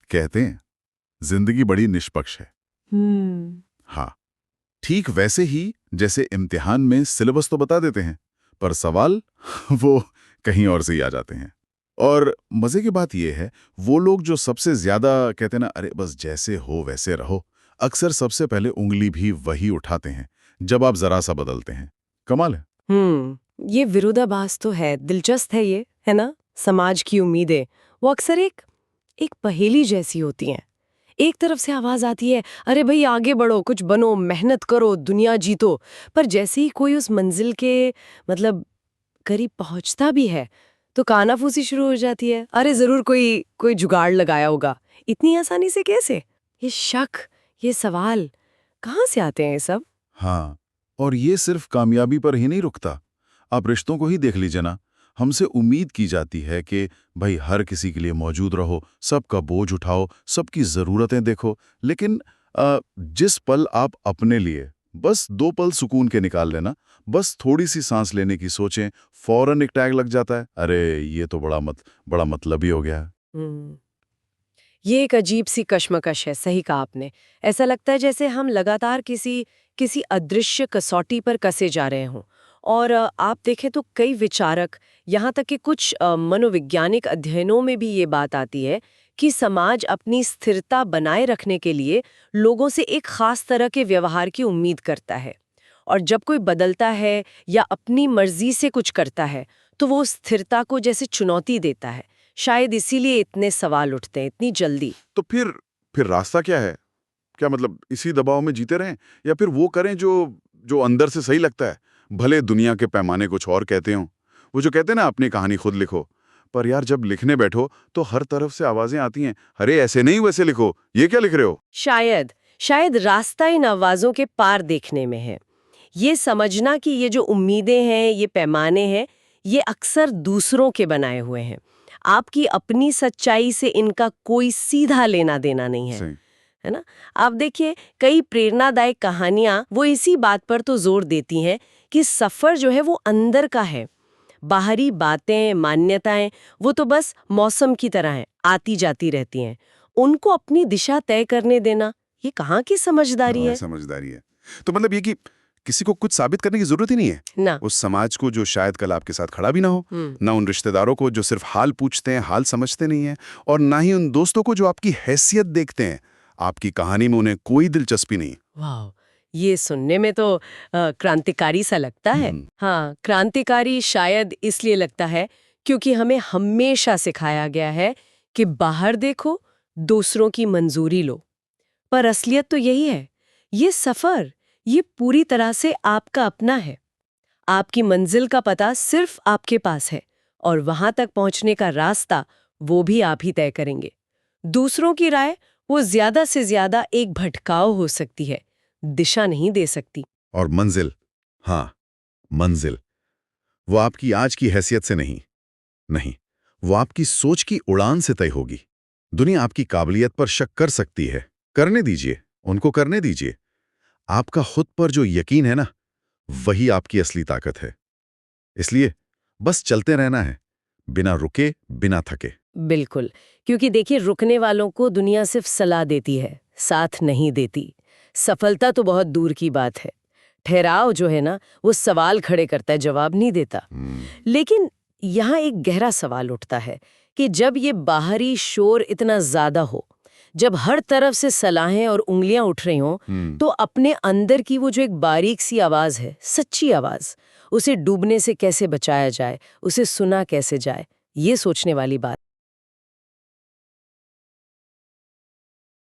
कहते हैं जिंदगी बड़ी निष्पक्ष है। हाँ, ठीक वैसे ही जैसे इम्तिहान में सिलेबस तो बता देते हैं, पर सवाल वो कहीं और से ही आ जाते हैं। और मजे की बात यह है, वो लोग जो सबसे ज्यादा कहते हैं ना, अरे बस जैसे हो वैसे रहो, अक्सर सबसे पहले उंगली भी वही उठाते हैं जब आप जरा सा बदलते हैं। कमाल है। ये विरोधाभास तो है, दिलचस्प है ये, है ना? समाज की उम्मीदें वो अक्सर एक एक पहेली जैसी होती हैं। एक तरफ से आवाज आती है, अरे भाई आगे बढ़ो, कुछ बनो, मेहनत करो, दुनिया जीतो। पर जैसे ही कोई उस मंजिल के मतलब करीब पहुंचता भी है, तो कानाफूसी शुरू हो जाती है। अरे जरूर कोई कोई जुगाड़ लगाया होगा। इतनी आसानी से कैसे? ये शक, ये सवाल कहाँ से आते हैं ये सब? हाँ, और ये सिर्फ कामयाबी पर ही नहीं रुकता। आप रिश्तों को ही देख लीजिए ना। हमसे उम्मीद की जाती है कि भाई हर किसी के लिए मौजूद रहो, सबका बोझ उठाओ, सबकी ज़रूरतें देखो। लेकिन जिस पल आप अपने लिए बस 2 पल सुकून के निकाल लेना, बस थोड़ी सी सांस लेने की सोचें, फौरन एक टैग लग जाता है, अरे ये तो बड़ा मतलबी हो गया है। हम्म ये एक अजीब सी कश्मकश है, सही कहा आपने। ऐसा लगता है जैसे हम लगातार किसी किसी अदृश्य कसौटी पर कसे जा रहे हों। और आप देखें तो कई विचारक, यहाँ तक कि कुछ मनोवैज्ञानिक अध्ययनों में भी ये बात आती है कि समाज अपनी स्थिरता बनाए रखने के लिए लोगों से एक खास तरह के व्यवहार की उम्मीद करता है। और जब कोई बदलता है या अपनी मर्जी से कुछ करता है, तो वो उस स्थिरता को जैसे चुनौती देता है। शायद इसीलिए इतने सवाल उठते हैं इतनी जल्दी। तो फिर रास्ता क्या है? क्या मतलब इसी दबाव में जीते रहें, या फिर वो करें जो जो अंदर से सही लगता है, भले दुनिया के पैमाने कुछ और कहते हों। वो जो कहते हैं ना, अपनी कहानी खुद लिखो। पर यार जब लिखने बैठो तो हर तरफ से आवाजें आती हैं, अरे ऐसे नहीं वैसे लिखो, ये क्या लिख रहे हो। शायद शायद रास्ता इन आवाजों के पार देखने में है। ये समझना कि ये जो उम्मीदें हैं, ये पैमाने हैं, ये अक्सर दूसरों के बनाए हुए हैं। आपकी अपनी सच्चाई से इनका कोई सीधा लेना देना नहीं है। सही। है ना? आप देखिए, कई प्रेरणादायक कहानियां वो इसी बात पर तो जोर देती हैं कि सफर जो है वो अंदर का है। बाहरी बातें, मान्यताएं वो तो बस मौसम की तरह हैं, आती जाती रहती हैं। उनको अपनी दिशा तय करने देना, ये कहाँ की समझदारी हाँ, है? समझदारी है। तो मतलब ये कि किसी को कुछ साबित करने की जरूरत ही नहीं है। ना। उस समाज को जो शायद कल आपके साथ खड़ा भी ना हो, ना उन रिश्तेदारों को जो सिर्फ हाल पूछते हैं, हाल समझते नहीं है, और ना ही उन दोस्तों को जो आपकी हैसियत देखते हैं। आपकी कहानी में उन्हें कोई दिलचस्पी नहीं। वाह, ये सुनने में तो क्रांतिकारी सा लगता है। हाँ, क्रांतिकारी शायद इसलिए लगता है क्योंकि हमें हमेशा सिखाया गया है कि बाहर देखो, दूसरों की मंजूरी लो। पर असलियत तो यही है। ये सफर, ये पूरी तरह से आपका अपना है। आपकी मंजिल का पता सिर्फ आपके पास है, और वहां तक पहुंचने का रास्ता वो भी आप ही तय करेंगे। दूसरों की राय वो ज्यादा से ज्यादा एक भटकाव हो सकती है, दिशा नहीं दे सकती। और मंजिल, हाँ, मंजिल, वो आपकी आज की हैसियत से नहीं, नहीं, वो आपकी सोच की उड़ान से तय होगी। दुनिया आपकी काबिलियत पर शक कर सकती है, करने दीजिए, उनको करने दीजिए। आपका खुद पर जो यकीन है ना, वही आपकी असली ताकत है। इसलिए बस चलते रहना है, बिना रुके, बिना थके। बिल्कुल, क्योंकि देखिए, रुकने वालों को दुनिया सिर्फ सलाह देती है, साथ नहीं देती। सफलता तो बहुत दूर की बात है। ठहराव जो है ना, वो सवाल खड़े करता है, जवाब नहीं देता। लेकिन यहाँ एक गहरा सवाल उठता है कि जब ये बाहरी शोर इतना ज्यादा हो, जब हर तरफ से सलाहें और उंगलियां उठ रही हों, तो अपने अंदर की वो जो एक बारीक सी आवाज है, सच्ची आवाज, उसे डूबने से कैसे बचाया जाए, उसे सुना कैसे जाए, ये सोचने वाली बात।